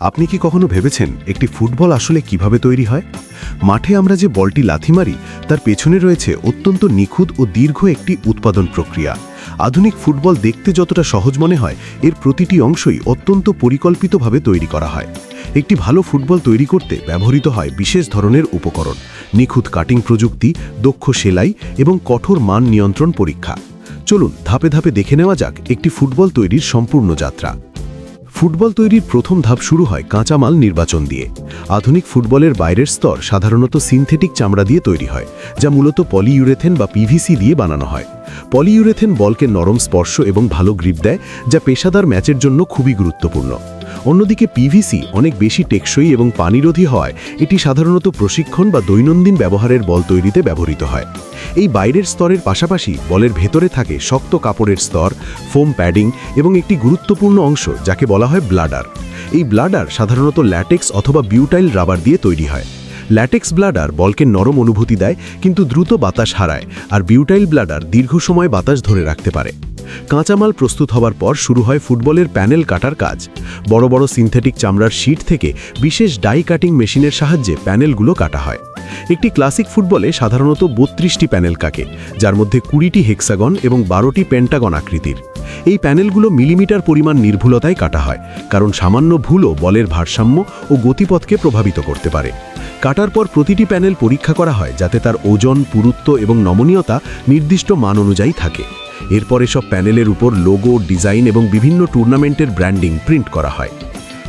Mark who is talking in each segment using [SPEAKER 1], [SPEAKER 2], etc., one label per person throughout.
[SPEAKER 1] আপনি কি কখনো ভেবেছেন একটি ফুটবল আসলে কিভাবে তৈরি হয়? মাঠে আমরা যে বলটি লাথি মারি তার পেছনে রয়েছে অত্যন্ত নিখুঁত ও দীর্ঘ একটি উৎপাদন প্রক্রিয়া। আধুনিক ফুটবল দেখতে যতটা সহজ মনে হয়, এর প্রতিটি অংশই অত্যন্ত পরিকল্পিতভাবে তৈরি করা হয়। একটি ভালো ফুটবল তৈরি করতে ব্যবহৃত হয় বিশেষ ধরনের উপকরণ, নিখুঁত কাটিং প্রযুক্তি, দক্ষ সেলাই এবং কঠোর মান নিয়ন্ত্রণ পরীক্ষা। চলুন ধাপে ধাপে দেখে নেওয়া যাক একটি ফুটবল তৈরির সম্পূর্ণ যাত্রা। ফুটবল তৈরির প্রথম ধাপ শুরু হয় কাঁচামাল নির্বাচন দিয়ে। আধুনিক ফুটবলের বাইরের স্তর সাধারণত সিনথেটিক চামড়া দিয়ে তৈরি হয়, যা মূলত পলিইউরেথেন বা পিভিসি দিয়ে বানানো হয়। পলিইউরেথেন বলকে নরম স্পর্শ এবং ভালো গ্রিপ দেয়, যা পেশাদার ম্যাচের জন্য খুবই গুরুত্বপূর্ণ। অন্যদিকে পিভিসি অনেক বেশি টেকসই এবং পানিরোধী হওয়ায় এটি সাধারণত প্রশিক্ষণ বা দৈনন্দিন ব্যবহারের বল তৈরিতে ব্যবহৃত হয়। এই বাইরের স্তরের পাশাপাশি বলের ভেতরে থাকে শক্ত কাপড়ের স্তর, ফোম প্যাডিং এবং একটি গুরুত্বপূর্ণ অংশ যাকে বলা হয় ব্লাডার। এই ব্লাডার সাধারণত ল্যাটেক্স অথবা বিউটাইল রাবার দিয়ে তৈরি হয়। ল্যাটেক্স ব্লাডার বলকে নরম অনুভূতি দেয় কিন্তু দ্রুত বাতাস হারায়, আর বিউটাইল ব্লাডার দীর্ঘ সময় বাতাস ধরে রাখতে পারে। কাঁচামাল প্রস্তুত হওয়ার পর শুরু হয় ফুটবলের প্যানেল কাটার কাজ। বড় বড় সিনথেটিক চামড়ার শীট থেকে বিশেষ ডাই কাটিং মেশিনের সাহায্যে প্যানেলগুলো কাটা হয়। একটি ক্লাসিক ফুটবলে সাধারণত 32টি প্যানেল কাটে, যার মধ্যে 20টি হেক্সাগন এবং 12টি পেন্টাগন আকৃতির। এই প্যানেলগুলো মিলিমিটার পরিমাণ নির্ভুলতায় কাটা হয়, কারণ সামান্য ভুলও বলের ভারসাম্য ও গতিপথকে প্রভাবিত করতে পারে। কাটার পর প্রতিটি প্যানেল পরীক্ষা করা হয় যাতে তার ওজন, পুরুত্ব এবং নমনীয়তা নির্দিষ্ট মান অনুযায়ী থাকে। এরপর এসব প্যানেলের উপর লোগো, ডিজাইন এবং বিভিন্ন টুর্নামেন্টের ব্র্যান্ডিং প্রিন্ট করা হয়।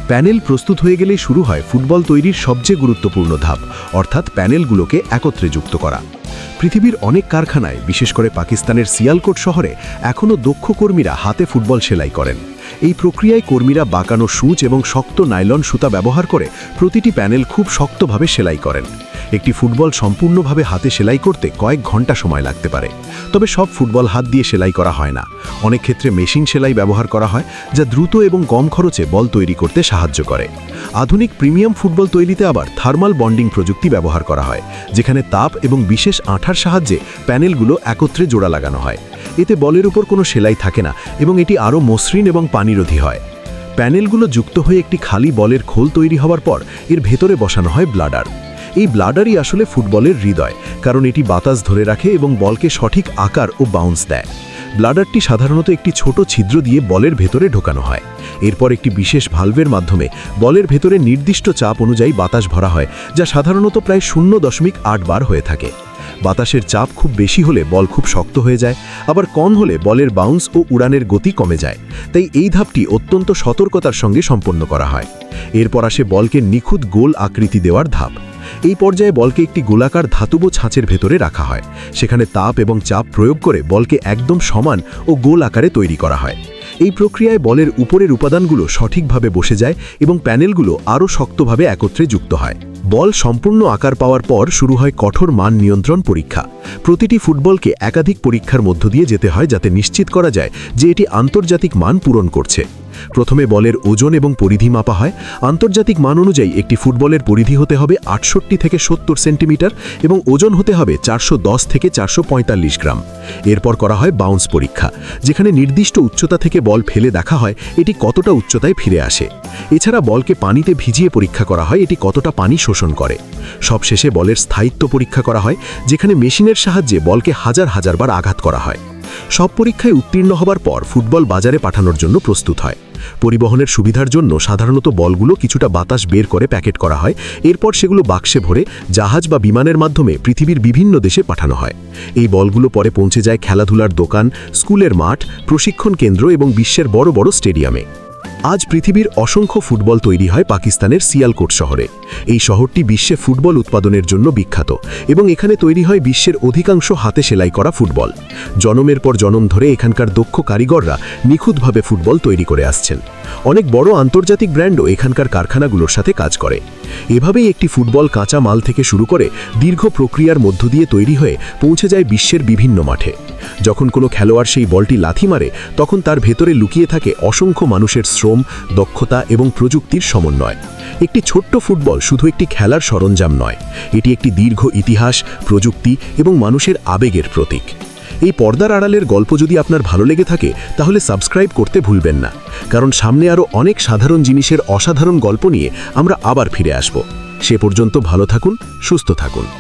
[SPEAKER 1] প্যানেল প্রস্তুত হয়ে গেলেই শুরু হয় ফুটবল তৈরির সবচেয়ে গুরুত্বপূর্ণ ধাপ, অর্থাৎ প্যানেলগুলোকে একত্রে যুক্ত করা। পৃথিবীর অনেক কারখানায়, বিশেষ করে পাকিস্তানের সিয়ালকোট শহরে, এখনও দক্ষ কর্মীরা হাতে ফুটবল সেলাই করেন। এই প্রক্রিয়ায় কর্মীরা বাঁকানো সূচ এবং শক্ত নাইলন সুতা ব্যবহার করে প্রতিটি প্যানেল খুব শক্তভাবে সেলাই করেন। একটি ফুটবল সম্পূর্ণভাবে হাতে সেলাই করতে কয়েক ঘন্টা সময় লাগতে পারে। তবে সব ফুটবল হাত দিয়ে সেলাই করা হয় না। অনেক ক্ষেত্রে মেশিন সেলাই ব্যবহার করা হয়, যা দ্রুত এবং কম খরচে বল তৈরি করতে সাহায্য করে। আধুনিক প্রিমিয়াম ফুটবল তৈরিতে আবার থার্মাল বন্ডিং প্রযুক্তি ব্যবহার করা হয়, যেখানে তাপ এবং বিশেষ আঠার সাহায্যে প্যানেলগুলো একত্রে জোড়া লাগানো হয়। এতে বলের উপর কোনো সেলাই থাকে না এবং এটি আরও মসৃণ এবং পানিরোধী হয়। প্যানেলগুলো যুক্ত হয়ে একটি খালি বলের খোল তৈরি হওয়ার পর এর ভেতরে বসানো হয় ব্লাডার। এই ব্লাডারই আসলে ফুটবলের হৃদয়, কারণ এটি বাতাস ধরে রাখে এবং বলকে সঠিক আকার ও বাউন্স দেয়। ব্লাডারটি সাধারণত একটি ছোট ছিদ্র দিয়ে বলের ভেতরে ঢোকানো হয়। এরপর একটি বিশেষ ভালভের মাধ্যমে বলের ভেতরে নির্দিষ্ট চাপ অনুযায়ী বাতাস ভরা হয়, যা সাধারণত প্রায় 0.8 বার হয়ে থাকে। বাতাসের চাপ খুব বেশি হলে বল খুব শক্ত হয়ে যায়, আবার কম হলে বলের বাউন্স ও উড়ানের গতি কমে যায়। তাই এই ধাপটি অত্যন্ত সতর্কতার সঙ্গে সম্পন্ন করা হয়। এরপর আসে বলকে নিখুঁত গোল আকৃতি দেওয়ার ধাপ। এই পর্যায়ে বলকে একটি গোলাকার ধাতব ছাঁচের ভেতরে রাখা হয়। সেখানে তাপ এবং চাপ প্রয়োগ করে বলকে একদম সমান ও গোল আকারে তৈরি করা হয়। এই প্রক্রিয়ায় বলের উপরের উপাদানগুলো সঠিকভাবে বসে যায় এবং প্যানেলগুলো আরও শক্তভাবে একত্রে যুক্ত হয়। বল সম্পূর্ণ আকার পাওয়ার পর শুরু হয় কঠোর মান নিয়ন্ত্রণ পরীক্ষা। প্রতিটি ফুটবলকে একাধিক পরীক্ষার মধ্য দিয়ে যেতে হয় যাতে নিশ্চিত করা যায় যে এটি আন্তর্জাতিক মান পূরণ করছে। প্রথমে বলের ওজন এবং পরিধি মাপা হয়। আন্তর্জাতিক মান অনুযায়ী একটি ফুটবলের পরিধি হতে হবে 68 থেকে 70 সেন্টিমিটার এবং ওজন হতে হবে 410 থেকে 445 গ্রাম। এরপর করা হয় বাউন্স পরীক্ষা, যেখানে নির্দিষ্ট উচ্চতা থেকে বল ফেলে দেখা হয় এটি কতটা উচ্চতায় ফিরে আসে। এছাড়া বলকে পানিতে ভিজিয়ে পরীক্ষা করা হয় এটি কতটা পানি শোষণ করে। সবশেষে বলের স্থায়িত্ব পরীক্ষা করা হয়, যেখানে মেশিনের সাহায্যে বলকে হাজার হাজার বার আঘাত করা হয়। সব পরীক্ষায় উত্তীর্ণ হবার পর ফুটবল বাজারে পাঠানোর জন্য প্রস্তুত হয়। পরিবহনের সুবিধার জন্য সাধারণত বলগুলো কিছুটা বাতাস বের করে প্যাকেট করা হয়। এরপর সেগুলো বাক্সে ভরে জাহাজ বা বিমানের মাধ্যমে পৃথিবীর বিভিন্ন দেশে পাঠানো হয়। এই বলগুলো পরে পৌঁছে যায় খেলাধুলার দোকান, স্কুলের মাঠ, প্রশিক্ষণ কেন্দ্র এবং বিশ্বের বড় বড় স্টেডিয়ামে। আজ পৃথিবীর অসংখ্য ফুটবল তৈরি হয় পাকিস্তানের সিয়ালকোট শহরে। এই শহরটি বিশ্বে ফুটবল উৎপাদনের জন্য বিখ্যাত এবং এখানে তৈরি হয় বিশ্বের অধিকাংশ হাতে সেলাই করা ফুটবল। জনমের পর জনম ধরে এখানকার দক্ষ কারিগররা নিখুঁতভাবে ফুটবল তৈরি করে আসছেন। অনেক বড় আন্তর্জাতিক ব্র্যান্ডও এখানকার কারখানাগুলোর সাথে কাজ করে। এভাবেই একটি ফুটবল কাঁচা মাল থেকে শুরু করে দীর্ঘ প্রক্রিয়ার মধ্য দিয়ে তৈরি হয়ে পৌঁছে যায় বিশ্বের বিভিন্ন মাঠে। যখন কোনো খেলোয়াড় সেই বলটি লাথি মারে, তখন তার ভেতরে লুকিয়ে থাকে অসংখ্য মানুষের শ্রম, দক্ষতা এবং প্রযুক্তির সমন্বয়। একটি ছোট্ট ফুটবল শুধু একটি খেলার সরঞ্জাম নয়, এটি একটি দীর্ঘ ইতিহাস, প্রযুক্তি এবং মানুষের আবেগের প্রতীক।
[SPEAKER 2] এই পর্দার আড়ালের গল্প যদি আপনার ভালো লেগে থাকে তাহলে সাবস্ক্রাইব করতে ভুলবেন না, কারণ সামনে আরও অনেক সাধারণ জিনিসের অসাধারণ গল্প নিয়ে আমরা আবার ফিরে আসব। সে পর্যন্ত ভালো থাকুন, সুস্থ থাকুন।